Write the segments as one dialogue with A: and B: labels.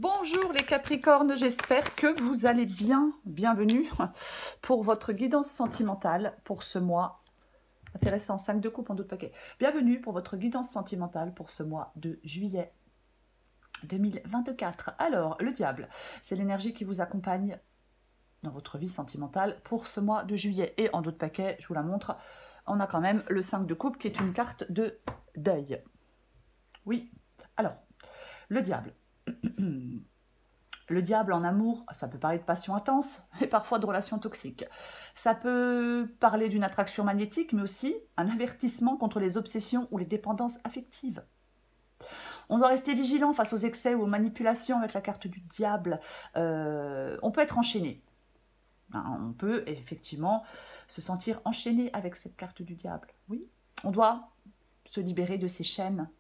A: Bonjour les Capricornes, j'espère que vous allez bien. Bienvenue pour votre guidance sentimentale pour ce mois. Intéressant, 5 de coupe en d'autres paquets. Bienvenue pour votre guidance sentimentale pour ce mois de juillet 2024. Alors, le diable, c'est l'énergie qui vous accompagne dans votre vie sentimentale pour ce mois de juillet. Et en d'autres paquets, je vous la montre, on a quand même le 5 de coupe qui est une carte de deuil. Oui, alors, le diable. Le diable en amour, ça peut parler de passion intense, et parfois de relations toxiques. Ça peut parler d'une attraction magnétique, mais aussi un avertissement contre les obsessions ou les dépendances affectives. On doit rester vigilant face aux excès ou aux manipulations avec la carte du diable. On peut être enchaîné. On peut effectivement se sentir enchaîné avec cette carte du diable. Oui, on doit se libérer de ces chaînes.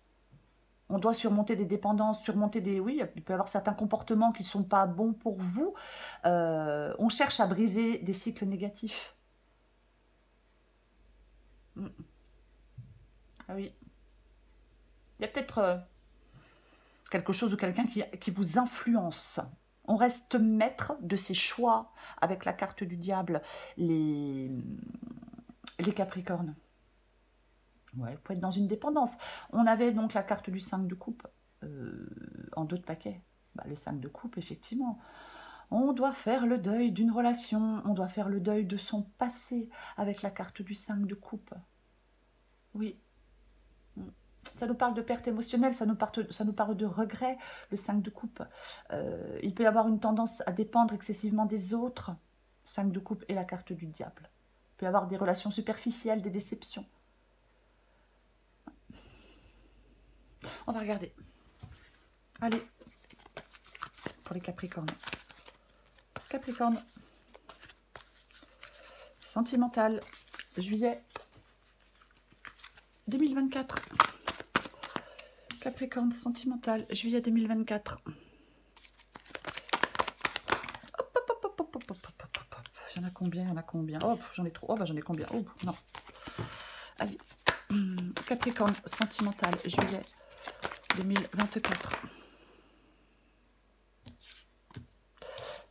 A: On doit surmonter des dépendances, surmonter des... Oui, il peut y avoir certains comportements qui ne sont pas bons pour vous. On cherche à briser des cycles négatifs. Ah oui. Il y a peut-être quelque chose ou quelqu'un qui vous influence. On reste maître de ses choix avec la carte du diable, les Capricornes. Ouais, vous pouvez être dans une dépendance. On avait donc la carte du 5 de coupe en d'autres paquets. Le 5 de coupe, effectivement. On doit faire le deuil d'une relation. On doit faire le deuil de son passé avec la carte du 5 de coupe. Oui. Ça nous parle de perte émotionnelle, ça nous parle de regret, le 5 de coupe. Il peut y avoir une tendance à dépendre excessivement des autres. 5 de coupe et la carte du diable. Il peut y avoir des relations superficielles, des déceptions. On va regarder. Allez, pour les Capricornes. Capricorne. Sentimental, juillet 2024. Capricorne, sentimental, juillet 2024. Hop, hop, hop, hop, hop, hop, hop, hop, hop. Il y en a combien? Il y en a combien? Oh, j'en ai trop. Oh, bah j'en ai combien? Oh, non. Allez. Capricorne, sentimental, juillet 2024.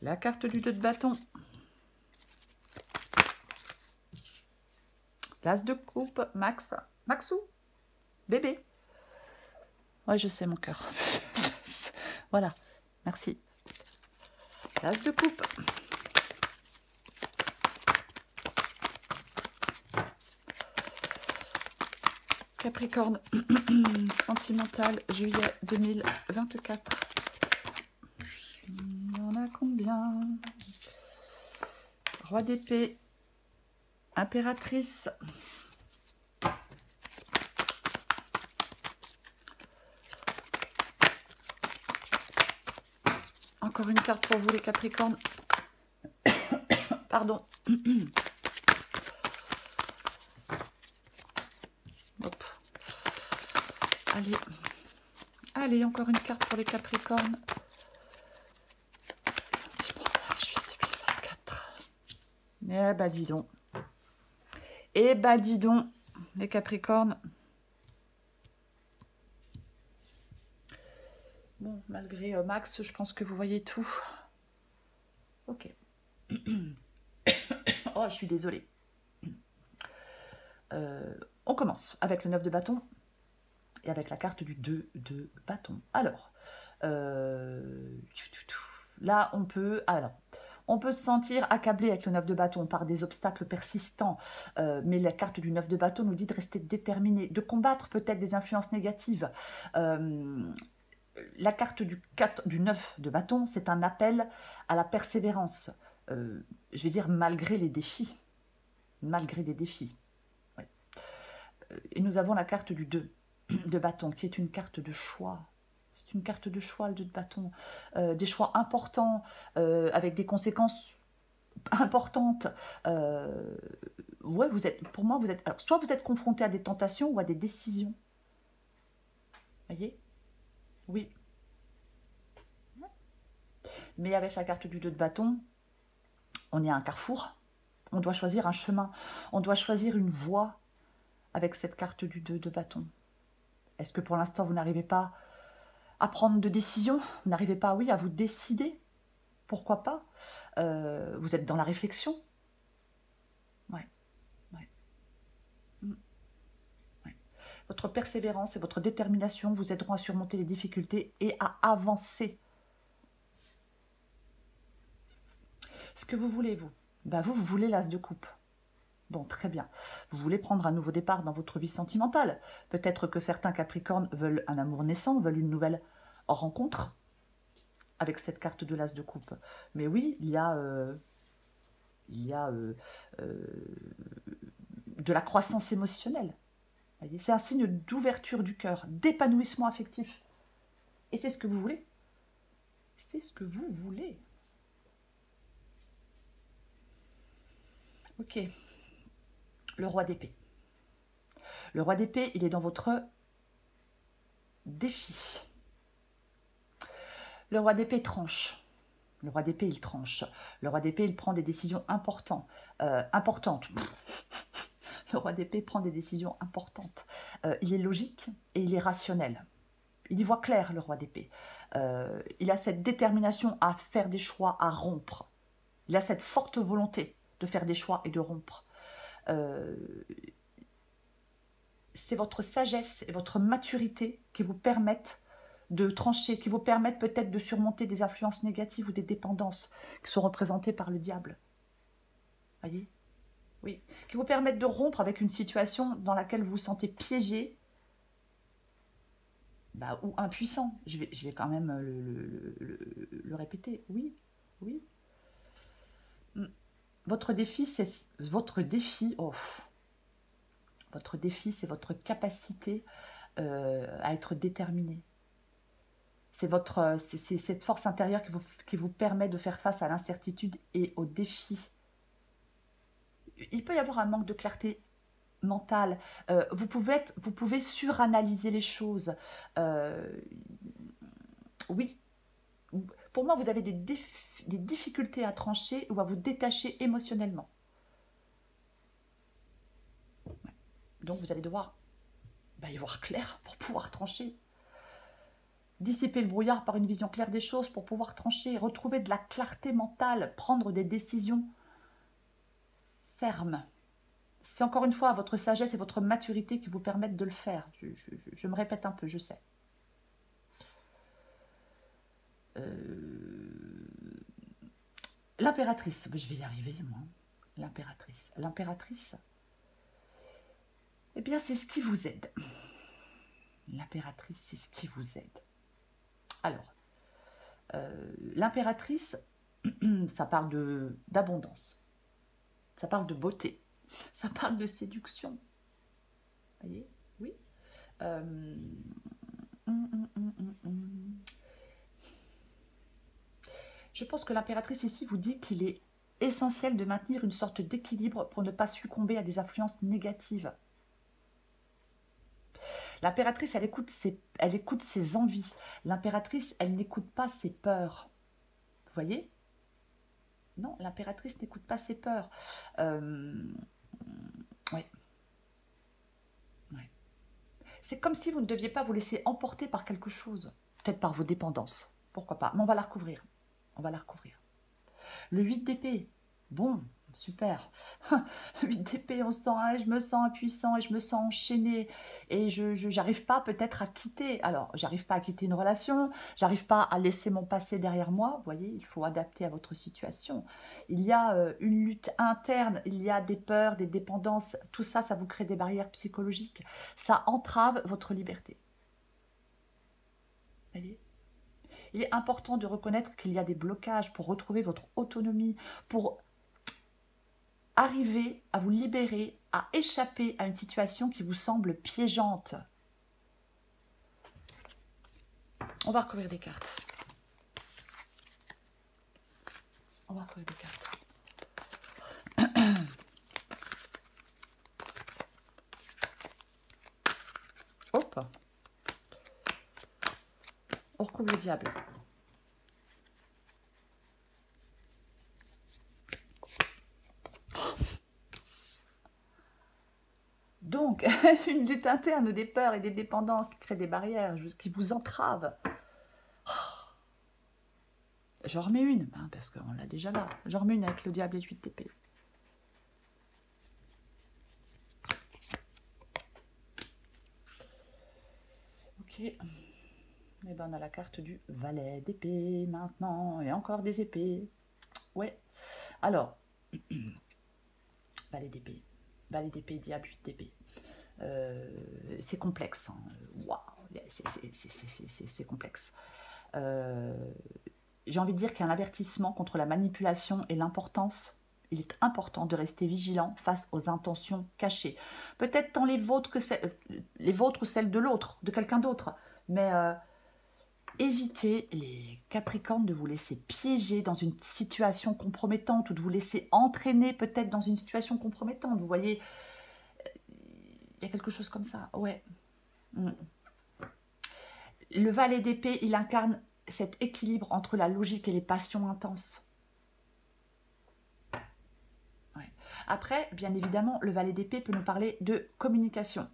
A: La carte du 2 de bâton. L'as de coupe, Maxou, bébé. Ouais, je sais, mon cœur. Voilà, merci. L'as de coupe. Capricorne, sentimental, juillet 2024. Il y en a combien? Roi d'épée, impératrice. Encore une carte pour vous les Capricornes. Pardon. Hop. Allez. Allez, encore une carte pour les Capricornes. Sentimental, juillet 2024. Eh bah dis donc. Eh bah dis donc, les Capricornes. Bon, malgré Max, je pense que vous voyez tout. Ok. Oh, je suis désolée. On commence avec le 9 de bâton et avec la carte du 2 de bâton. Alors, là, on peut se sentir accablé avec le 9 de bâton par des obstacles persistants, mais la carte du 9 de bâton nous dit de rester déterminé, de combattre peut-être des influences négatives. La carte du 9 de bâton, c'est un appel à la persévérance. Je vais dire malgré les défis. Malgré des défis. Oui. Et nous avons la carte du 2 de bâton, qui est une carte de choix. C'est une carte de choix, le 2 de bâton. Des choix importants, avec des conséquences importantes. Ouais, pour moi, alors, soit vous êtes confronté à des tentations ou à des décisions. Voyez? Oui. Mais avec la carte du 2 de bâton, on est à un carrefour. On doit choisir un chemin. On doit choisir une voie avec cette carte du 2 de bâton. Est-ce que pour l'instant, vous n'arrivez pas à prendre de décisions. Vous n'arrivez pas, oui, à vous décider. Pourquoi pas? Vous êtes dans la réflexion. Ouais, ouais. Mm, ouais. Votre persévérance et votre détermination vous aideront à surmonter les difficultés et à avancer. Ce que vous voulez, vous, ben vous voulez l'as de coupe. Bon, très bien. Vous voulez prendre un nouveau départ dans votre vie sentimentale. Peut-être que certains Capricornes veulent un amour naissant, veulent une nouvelle rencontre avec cette carte de l'as de coupe. Mais oui, il y a de la croissance émotionnelle. C'est un signe d'ouverture du cœur, d'épanouissement affectif. Et c'est ce que vous voulez. C'est ce que vous voulez. Ok. Le roi d'épée. Le roi d'épée, il est dans votre défi. Le roi d'épée tranche. Le roi d'épée, il tranche. Le roi d'épée, il prend des décisions importantes. Le roi d'épée prend des décisions importantes. Il est logique et il est rationnel. Il y voit clair, le roi d'épée. Il a cette détermination à faire des choix, à rompre. Il a cette forte volonté de faire des choix et de rompre. C'est votre sagesse et votre maturité qui vous permettent de trancher, qui vous permettent peut-être de surmonter des influences négatives ou des dépendances qui sont représentées par le diable. Voyez? Oui. Qui vous permettent de rompre avec une situation dans laquelle vous vous sentez piégé ou impuissant. Je vais quand même le répéter. Oui, oui. Votre défi, c'est votre défi. Oh. Votre défi, c'est votre capacité à être déterminé. C'est cette force intérieure qui vous permet de faire face à l'incertitude et aux défis. Il peut y avoir un manque de clarté mentale. Vous pouvez suranalyser les choses. Oui. Pour moi, vous avez des difficultés à trancher ou à vous détacher émotionnellement. Donc, vous allez devoir y voir clair pour pouvoir trancher. Dissiper le brouillard par une vision claire des choses pour pouvoir trancher, retrouver de la clarté mentale, prendre des décisions fermes. C'est encore une fois votre sagesse et votre maturité qui vous permettent de le faire. Je me répète un peu, je sais. L'impératrice, je vais y arriver, moi. L'impératrice. L'impératrice, eh bien, c'est ce qui vous aide. L'impératrice, c'est ce qui vous aide. Alors, l'impératrice, ça parle d'abondance. Ça parle de beauté. Ça parle de séduction. Vous voyez? Oui. Je pense que l'impératrice ici vous dit qu'il est essentiel de maintenir une sorte d'équilibre pour ne pas succomber à des influences négatives. L'impératrice, elle écoute ses envies. L'impératrice, elle n'écoute pas ses peurs. Vous voyez? Non, l'impératrice n'écoute pas ses peurs. Oui. Ouais. C'est comme si vous ne deviez pas vous laisser emporter par quelque chose. Peut-être par vos dépendances. Pourquoi pas? Mais on va la recouvrir. On va la recouvrir. Le 8 d'épée. Bon, super. 8 d'épée, on sent, je me sens impuissant et je me sens enchaîné. Et je n'arrive pas peut-être à quitter. Alors, j'arrive pas à quitter une relation. J'arrive pas à laisser mon passé derrière moi. Vous voyez, il faut adapter à votre situation. Il y a une lutte interne. Il y a des peurs, des dépendances. Tout ça, ça vous crée des barrières psychologiques. Ça entrave votre liberté. Vous voyez? Il est important de reconnaître qu'il y a des blocages pour retrouver votre autonomie, pour arriver à vous libérer, à échapper à une situation qui vous semble piégeante. On va recouvrir des cartes. On va recouvrir des cartes. Hop. On recouvre le diable. Donc, une lutte interne, des peurs et des dépendances qui créent des barrières, qui vous entravent. J'en remets une, hein, parce qu'on l'a déjà là. J'en remets une avec le diable et 8 d'épée. Ok. Et ben on a la carte du valet d'épée maintenant. Et encore des épées. Ouais. Alors, valet d'épée. Valet d'épée, diable, 8 d'épée. C'est complexe. Hein. Waouh, c'est complexe. J'ai envie de dire qu'il y a un avertissement contre la manipulation et l'importance. Il est important de rester vigilant face aux intentions cachées. Peut-être tant les vôtres ou celles de l'autre, de quelqu'un d'autre. Mais évitez, les Capricornes, de vous laisser piéger dans une situation compromettante ou de vous laisser entraîner peut-être dans une situation compromettante. Vous voyez, il y a quelque chose comme ça. Ouais. Le valet d'épée, il incarne cet équilibre entre la logique et les passions intenses. Ouais. Après, bien évidemment, le valet d'épée peut nous parler de communication.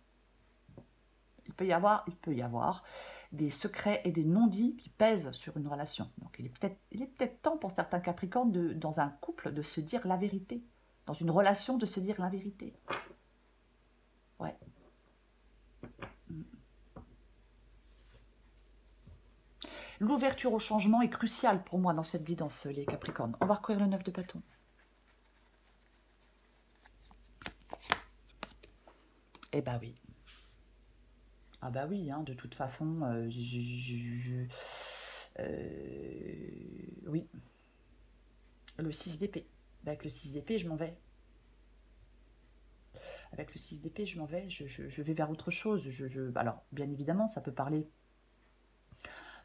A: Il peut y avoir des secrets et des non-dits qui pèsent sur une relation. Donc il est peut-être temps pour certains Capricornes, dans un couple, de se dire la vérité. Dans une relation, de se dire la vérité. Ouais. L'ouverture au changement est cruciale pour moi dans cette guidance, les Capricornes. On va recouvrir le 9 de bâton. Eh bah oui. Ah bah oui, hein, de toute façon, oui. Le 6 d'épée. Avec le 6 d'épée, je m'en vais. Avec le 6 d'épée, je m'en vais. Je vais vers autre chose. Alors, bien évidemment, ça peut parler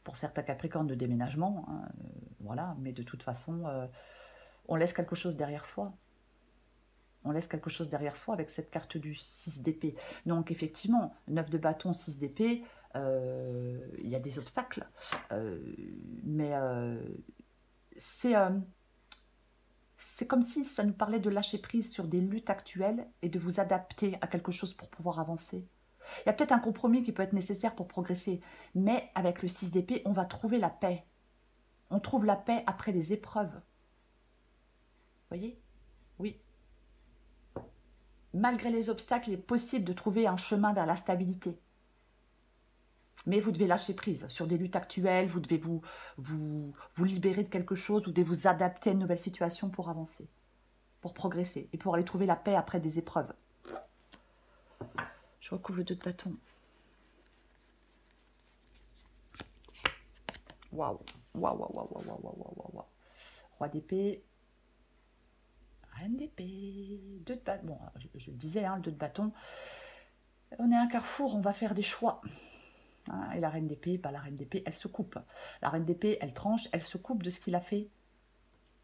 A: pour certains Capricornes de déménagement. Hein, voilà, mais de toute façon, on laisse quelque chose derrière soi. On laisse quelque chose derrière soi avec cette carte du 6 d'épée. Donc effectivement, 9 de bâton, 6 d'épée, il y a des obstacles. Mais c'est comme si ça nous parlait de lâcher prise sur des luttes actuelles et de vous adapter à quelque chose pour pouvoir avancer. Il y a peut-être un compromis qui peut être nécessaire pour progresser. Mais avec le 6 d'épée, on va trouver la paix. On trouve la paix après les épreuves. Vous voyez? Oui. Malgré les obstacles, il est possible de trouver un chemin vers la stabilité. Mais vous devez lâcher prise sur des luttes actuelles, vous devez vous libérer de quelque chose, vous devez vous adapter à une nouvelle situation pour avancer, pour progresser et pour aller trouver la paix après des épreuves. Je recouvre le 2 de bâton. Waouh, waouh, waouh, waouh, waouh, waouh, waouh, waouh. Roi d'épée. Reine d'épée, 2 de bâton. Bon, je le disais, hein, le 2 de bâton. On est à un carrefour, on va faire des choix. Hein, et la reine d'épée, bah, la reine d'épée, elle se coupe. La reine d'épée, elle tranche, elle se coupe de ce qu'il a fait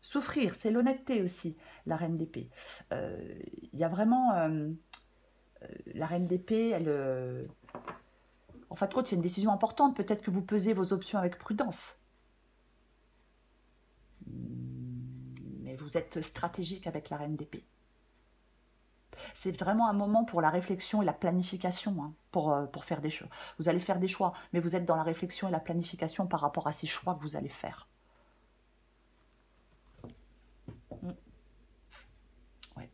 A: souffrir. C'est l'honnêteté aussi, la reine d'épée. Il y a vraiment... la reine d'épée, elle... en fin de compte, il y a une décision importante. Peut-être que vous pesez vos options avec prudence. Mais vous êtes stratégique avec la reine d'épée. C'est vraiment un moment pour la réflexion et la planification, hein, pour faire des choix. Vous allez faire des choix, mais vous êtes dans la réflexion et la planification par rapport à ces choix que vous allez faire. Ouais.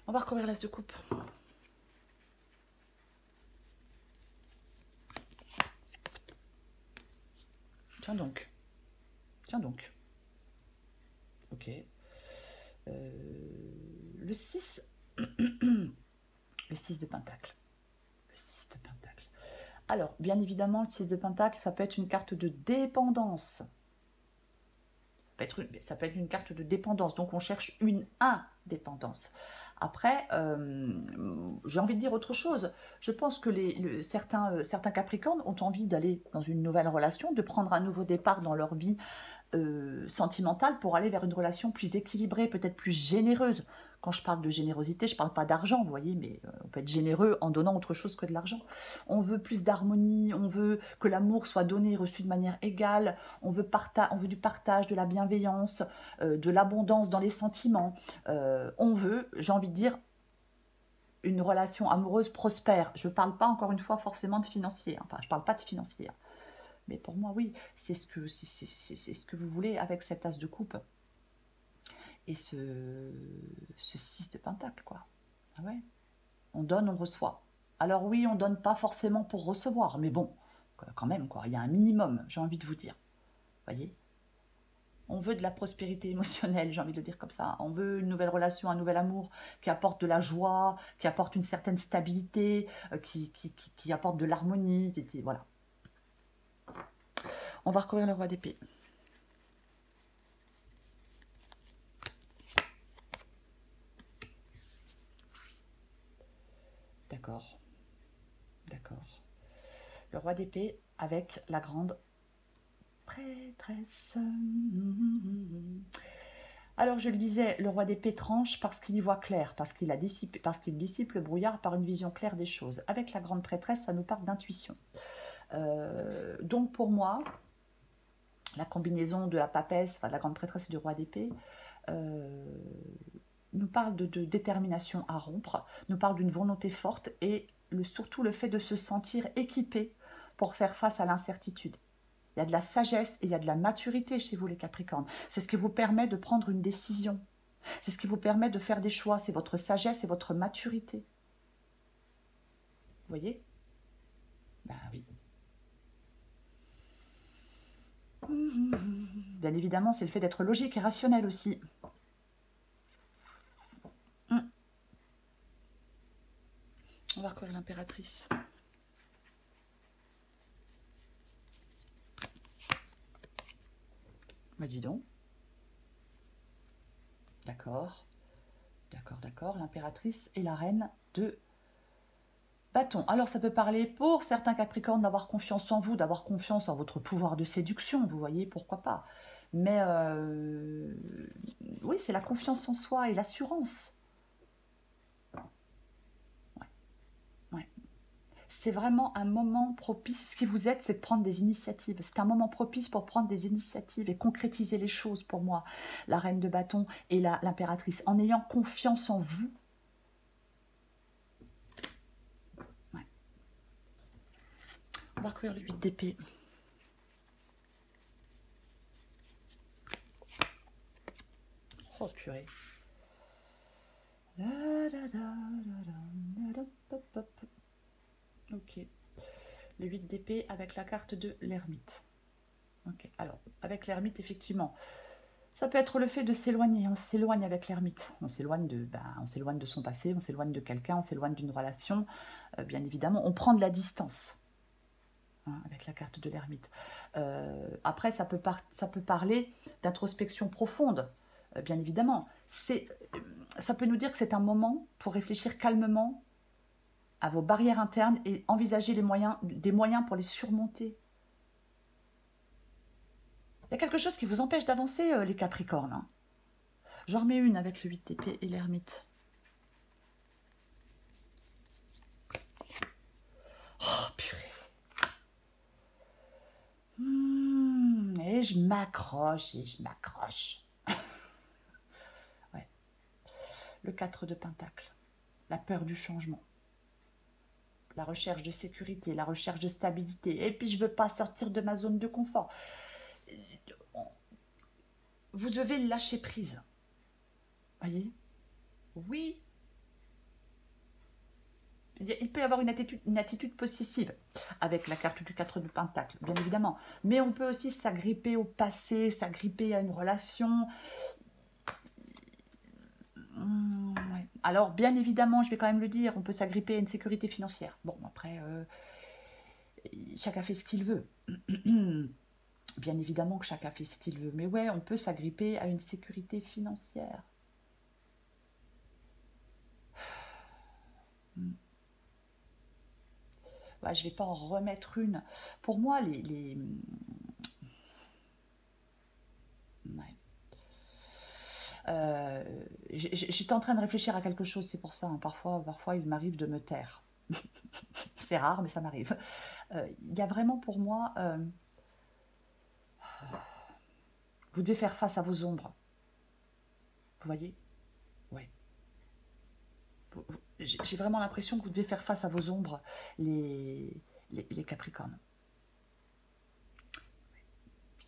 A: On va recouvrir l'as de coupe. Tiens donc. Tiens donc. Ok. Le 6. Le 6 de Pentacle. Le 6 de Pentacle. Alors, bien évidemment, le 6 de Pentacle, ça peut être une carte de dépendance. Ça peut être une carte de dépendance. Donc, on cherche une indépendance. Après, j'ai envie de dire autre chose. Je pense que certains Capricornes ont envie d'aller dans une nouvelle relation, de prendre un nouveau départ dans leur vie sentimentale pour aller vers une relation plus équilibrée, peut-être plus généreuse. Quand je parle de générosité, je ne parle pas d'argent, vous voyez, mais on peut être généreux en donnant autre chose que de l'argent. On veut plus d'harmonie, on veut que l'amour soit donné et reçu de manière égale, on veut du partage, de la bienveillance, de l'abondance dans les sentiments. On veut, j'ai envie de dire, une relation amoureuse prospère. Je ne parle pas, encore une fois, forcément de financier. Enfin, je ne parle pas de financier. Mais pour moi, oui, c'est ce que vous voulez avec cet as de coupe et ce 6 de pentacle, quoi. Ah ouais, on donne, on reçoit. Alors oui, on donne pas forcément pour recevoir, mais bon, quand même, quoi, il y a un minimum, j'ai envie de vous dire. Voyez, on veut de la prospérité émotionnelle, j'ai envie de le dire comme ça. On veut une nouvelle relation, un nouvel amour qui apporte de la joie, qui apporte une certaine stabilité, qui apporte de l'harmonie. Voilà. On va recouvrir le roi d'épée. D'accord. D'accord. Le roi d'épée avec la grande prêtresse. Alors je le disais, le roi d'épée tranche parce qu'il y voit clair, parce qu'il dissipe le brouillard par une vision claire des choses. Avec la grande prêtresse, ça nous parle d'intuition. Donc pour moi, la combinaison de la papesse, enfin de la grande prêtresse et du roi d'épée, nous parle de détermination à rompre, nous parle d'une volonté forte et surtout le fait de se sentir équipé pour faire face à l'incertitude. Il y a de la sagesse et il y a de la maturité chez vous les Capricornes. C'est ce qui vous permet de prendre une décision. C'est ce qui vous permet de faire des choix. C'est votre sagesse et votre maturité. Vous voyez? Ben oui. Bien évidemment, c'est le fait d'être logique et rationnel aussi. On va recouvrir l'impératrice. Bah dis donc. D'accord. D'accord, d'accord. L'impératrice et la reine de bâton. Alors ça peut parler pour certains Capricornes d'avoir confiance en vous, d'avoir confiance en votre pouvoir de séduction, vous voyez, pourquoi pas. Mais oui, c'est la confiance en soi et l'assurance. Ouais. C'est vraiment un moment propice. Ce qui vous aide, c'est de prendre des initiatives. C'est un moment propice pour prendre des initiatives et concrétiser les choses pour moi. La reine de bâton et l'impératrice. En ayant confiance en vous. Ouais. On va recouvrir le 8 d'épée. Oh purée. Ok. Le 8 d'épée avec la carte de l'ermite. Ok. Alors, avec l'ermite, effectivement, ça peut être le fait de s'éloigner. On s'éloigne avec l'ermite. On s'éloigne de son passé, on s'éloigne de quelqu'un, on s'éloigne d'une relation. Bien évidemment, on prend de la distance. Hein, avec la carte de l'ermite. Après, ça peut parler d'introspection profonde. Bien évidemment, ça peut nous dire que c'est un moment pour réfléchir calmement à vos barrières internes et envisager des moyens pour les surmonter. Il y a quelque chose qui vous empêche d'avancer, les Capricornes. Hein. J'en remets une avec le 8 d'épée et l'ermite. Oh, purée. Et je m'accroche et je m'accroche. Ouais. Le 4 de pentacle. La peur du changement. La recherche de sécurité, la recherche de stabilité. Et puis, je ne veux pas sortir de ma zone de confort. Vous devez lâcher prise. Voyez? Oui. Il peut y avoir une attitude possessive avec la carte du 4 de pentacle, bien évidemment. Mais on peut aussi s'agripper au passé, s'agripper à une relation. Ouais. Alors, bien évidemment, je vais quand même le dire, on peut s'agripper à une sécurité financière. Bon, après, chacun fait ce qu'il veut. Bien évidemment que chacun fait ce qu'il veut. Mais ouais, on peut s'agripper à une sécurité financière. Bah, je ne vais pas en remettre une. Pour moi, ouais. J'étais en train de réfléchir à quelque chose, c'est pour ça. Hein. Parfois, il m'arrive de me taire. C'est rare, mais ça m'arrive. Il y a vraiment pour moi... vous devez faire face à vos ombres. Vous voyez? Ouais. J'ai vraiment l'impression que vous devez faire face à vos ombres, les Capricornes.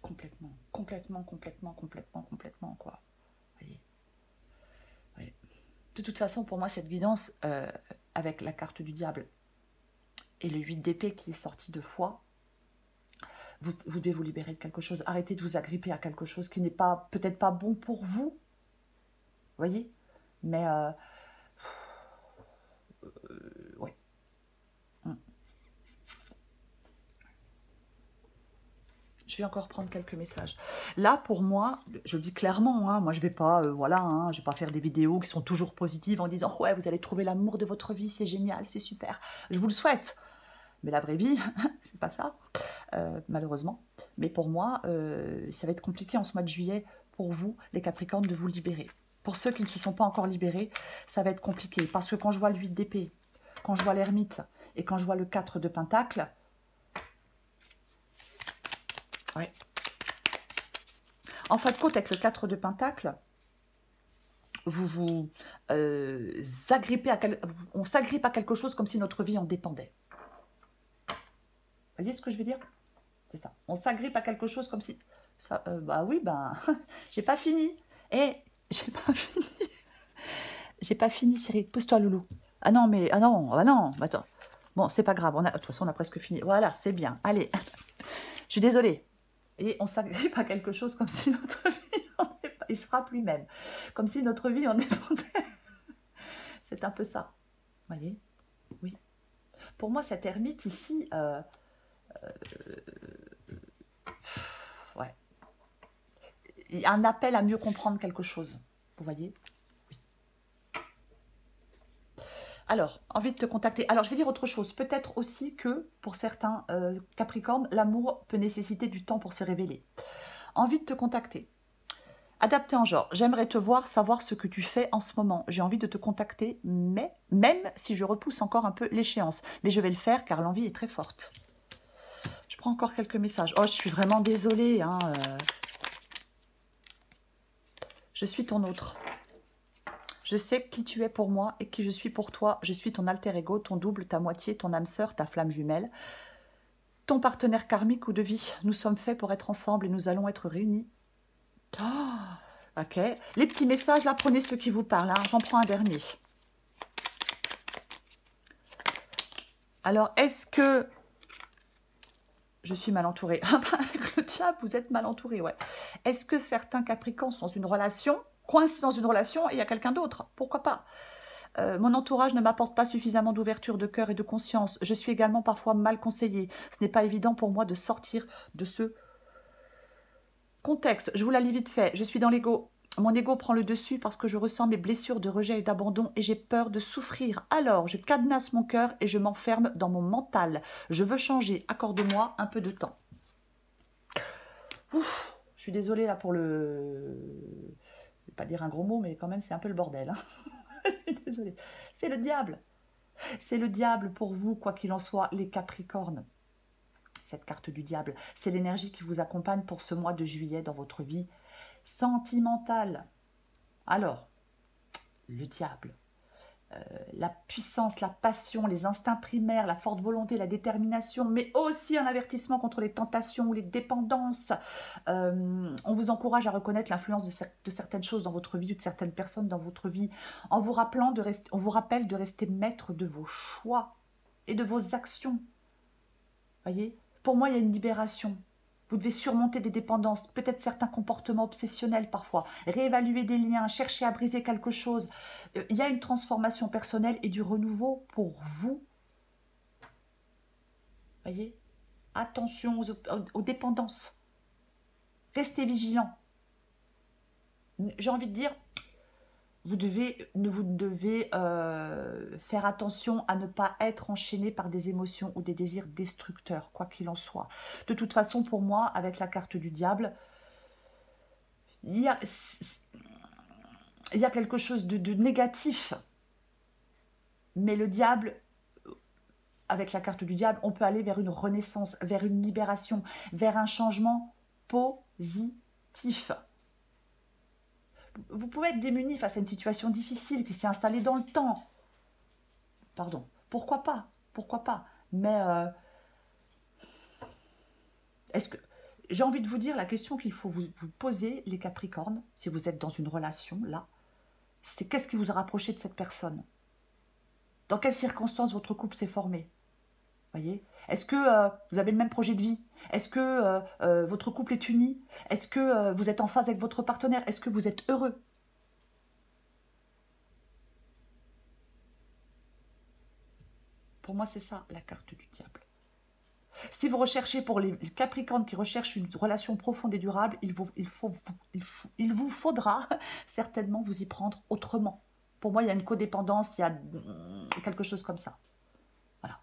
A: Complètement, complètement, complètement, complètement, complètement, quoi. Vous voyez. Oui. De toute façon, pour moi, cette guidance, avec la carte du diable et le 8 d'épée qui est sorti 2 fois, vous devez vous libérer de quelque chose. Arrêtez de vous agripper à quelque chose qui n'est pas peut-être pas bon pour vous. Vous voyez. Mais, oui. Je vais encore prendre quelques messages. Là, pour moi, je le dis clairement, hein, moi je vais pas, voilà, hein, je vais pas faire des vidéos qui sont toujours positives en disant ouais, vous allez trouver l'amour de votre vie, c'est génial, c'est super. Je vous le souhaite. Mais la vraie vie, c'est pas ça, malheureusement. Mais pour moi, ça va être compliqué en ce mois de juillet pour vous, les Capricornes, de vous libérer. Pour ceux qui ne se sont pas encore libérés, ça va être compliqué. Parce que quand je vois le 8 d'épée, quand je vois l'ermite et quand je vois le 4 de pentacle, ouais. En fin de compte, avec le 4 de pentacle, vous vous agrippez à on s'agrippe à quelque chose comme si notre vie en dépendait. Vous voyez ce que je veux dire? C'est ça. On s'agrippe à quelque chose comme si... Ça, bah oui, ben, j'ai pas fini. Eh, j'ai pas fini. J'ai pas fini, chérie. Pousse-toi, loulou. Ah non, mais... Ah non, ah non. Attends. Bon, c'est pas grave. De toute façon, on a presque fini. Voilà, c'est bien. Allez. Je suis désolée. Et on s'agrippe à quelque chose comme si notre vie en dépendait. Il se frappe lui-même. Comme si notre vie en dépendait. C'est un peu ça. Vous voyez? Oui. Pour moi, cette ermite ici... ouais. Il y a un appel à mieux comprendre quelque chose. Vous voyez? Oui. Alors, envie de te contacter. Alors, je vais dire autre chose. Peut-être aussi que, pour certains Capricornes, l'amour peut nécessiter du temps pour se révéler. Envie de te contacter. Adapté en genre. J'aimerais te voir, savoir ce que tu fais en ce moment. J'ai envie de te contacter, mais même si je repousse encore un peu l'échéance. Mais je vais le faire car l'envie est très forte. Je prends encore quelques messages. Oh, je suis vraiment désolée. Hein, Je suis ton autre. Je sais qui tu es pour moi et qui je suis pour toi. Je suis ton alter ego, ton double, ta moitié, ton âme sœur, ta flamme jumelle, ton partenaire karmique ou de vie. Nous sommes faits pour être ensemble et nous allons être réunis. Oh, ok. Les petits messages, là, prenez ceux qui vous parlent. Hein. J'en prends un dernier. Alors, est-ce que je suis mal entourée? Avec le diable, vous êtes mal entouré, ouais. Est-ce que certains Capricornes sont dans une relation, coincés dans une relation et il y a quelqu'un d'autre? Pourquoi pas? Mon entourage ne m'apporte pas suffisamment d'ouverture de cœur et de conscience. Je suis également parfois mal conseillée. Ce n'est pas évident pour moi de sortir de ce contexte. Je vous la lis vite fait. Je suis dans l'ego. Mon ego prend le dessus parce que je ressens mes blessures de rejet et d'abandon et j'ai peur de souffrir. Alors, je cadenasse mon cœur et je m'enferme dans mon mental. Je veux changer. Accorde-moi un peu de temps. Ouf, je suis désolée là pour le... Je vais pas dire un gros mot, mais quand même, c'est un peu le bordel. Hein. Je suis désolée. C'est le diable. C'est le diable pour vous, quoi qu'il en soit, les Capricornes. Cette carte du diable, c'est l'énergie qui vous accompagne pour ce mois de juillet dans votre vie sentimentale. Alors, le diable, la puissance, la passion, les instincts primaires, la forte volonté, la détermination, mais aussi un avertissement contre les tentations ou les dépendances. On vous encourage à reconnaître l'influence de certaines choses dans votre vie, ou de certaines personnes dans votre vie, en vous rappelant on vous rappelle de rester maître de vos choix et de vos actions. Voyez, pour moi, il y a une libération. Vous devez surmonter des dépendances, peut-être certains comportements obsessionnels parfois, réévaluer des liens, chercher à briser quelque chose. Il y a une transformation personnelle et du renouveau pour vous. Voyez, attention aux dépendances. Restez vigilants. J'ai envie de dire, vous devez faire attention à ne pas être enchaîné par des émotions ou des désirs destructeurs, quoi qu'il en soit. De toute façon, pour moi, avec la carte du diable, il y a quelque chose de négatif. Mais le diable, avec la carte du diable, on peut aller vers une renaissance, vers une libération, vers un changement positif. Vous pouvez être démuni face à une situation difficile qui s'est installée dans le temps. Pardon. Pourquoi pas? Pourquoi pas? Mais est-ce que j'ai envie de vous dire, la question qu'il faut vous poser, les Capricornes, si vous êtes dans une relation, là, c'est qu'est-ce qui vous a rapproché de cette personne? Dans quelles circonstances votre couple s'est formé? Voyez? Est-ce que vous avez le même projet de vie? Est-ce que votre couple est uni? Est-ce que vous êtes en phase avec votre partenaire? Est-ce que vous êtes heureux? Pour moi, c'est ça, la carte du diable. Si vous recherchez, pour les Capricornes qui recherchent une relation profonde et durable, il vous faudra certainement vous y prendre autrement. Pour moi, il y a une codépendance, il y a quelque chose comme ça. Voilà.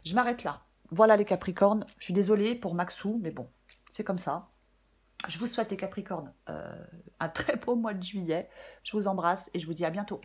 A: Je m'arrête là. Voilà les Capricornes. Je suis désolée pour Maxou, mais bon, c'est comme ça. Je vous souhaite, les Capricornes, un très beau mois de juillet. Je vous embrasse et je vous dis à bientôt.